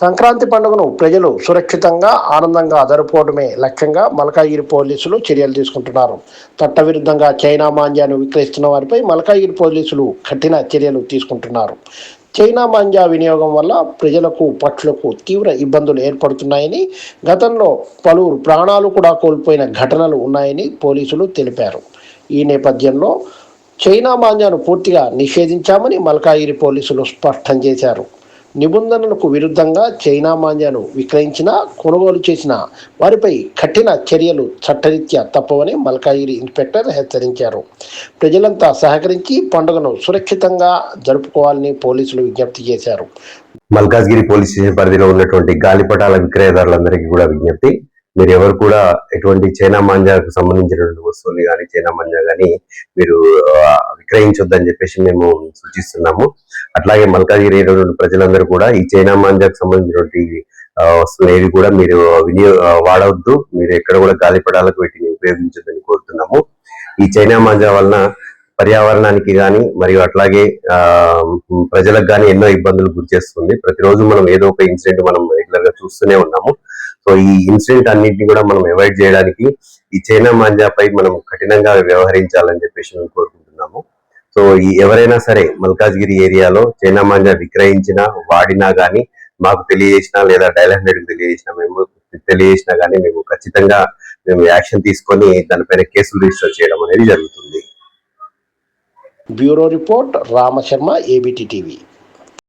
సంక్రాంతి పండుగను ప్రజలు సురక్షితంగా ఆనందంగా జరుపుకోవడమే లక్ష్యంగా మల్కాజిగిరి పోలీసులు చర్యలు తీసుకుంటున్నారు. చట్టవిరుద్ధంగా చైనా మాంజాను విక్రయిస్తున్న వారిపై మల్కాజిగిరి పోలీసులు కఠిన చర్యలు తీసుకుంటున్నారు. చైనా మాంజా వినియోగం వల్ల ప్రజలకు పక్షులకు తీవ్ర ఇబ్బందులు ఏర్పడుతున్నాయని, గతంలో పలువురు ప్రాణాలు కూడా కోల్పోయిన ఘటనలు ఉన్నాయని పోలీసులు తెలిపారు. ఈ నేపథ్యంలో చైనా మాంజాను పూర్తిగా నిషేధించామని మల్కాజిగిరి పోలీసులు స్పష్టం చేశారు. నిబంధనలకు విరుద్ధంగా చైనా మాంజాను విక్రయించిన, కొనుగోలు చేసిన వారిపై కఠిన చర్యలు చట్టరీత్యా తప్పవని మల్కాజిగిరి ఇన్స్పెక్టర్ హెచ్చరించారు. ప్రజలంతా సహకరించి పండుగను సురక్షితంగా జరుపుకోవాలని పోలీసులు విజ్ఞప్తి చేశారు. మల్కాజ్గిరి పోలీస్ స్టేషన్ పరిధిలో ఉన్నటువంటి గాలిపటాల విక్రయదారులందరికీ కూడా విజ్ఞప్తి, మీరు ఎవరు కూడా ఎటువంటి చైనా మాంజాకు సంబంధించినటువంటి వస్తువులు కానీ చైనా మాంజా కానీ మీరు విక్రయించొద్దని చెప్పేసి మేము సూచిస్తున్నాము. అట్లాగే మల్కాజ్గిరి ప్రజలందరూ కూడా ఈ చైనా మాంజాకు సంబంధించినటువంటి వస్తువులు ఏవి కూడా మీరు వాడవద్దు, మీరు ఎక్కడ కూడా గాలిపటాలకు వీటిని ఉపయోగించొద్దని కోరుతున్నాము. ఈ చైనా మాంజా వలన పర్యావరణానికి కానీ మరియు అట్లాగే ప్రజలకు కానీ ఎన్నో ఇబ్బందులు గురి చేస్తుంది. ప్రతిరోజు మనం ఏదో ఒక ఇన్సిడెంట్ మనం రెగ్యులర్ గా చూస్తూనే ఉన్నాము. సో ఈ ఇన్సిడెంట్ అన్నింటినీ కూడా మనం అవాయిడ్ చేయడానికి ఈ చైనా మాంజాపై మనం కఠినంగా వ్యవహరించాలని చెప్పేసి మేము కోరుకుంటున్నాము. సో ఎవరైనా సరే మల్కాజ్గిరి ఏరియాలో చైనా మాంజా విక్రయించినా వాడినా కానీ మాకు తెలియజేసినా లేదా డయల్ 100కి తెలియజేసినా కానీ మేము ఖచ్చితంగా యాక్షన్ తీసుకొని దానిపైన కేసులు రిజిస్టర్ చేయడం అనేది జరుగుతుంది. Bureau report Rama Sharma, ABT TV.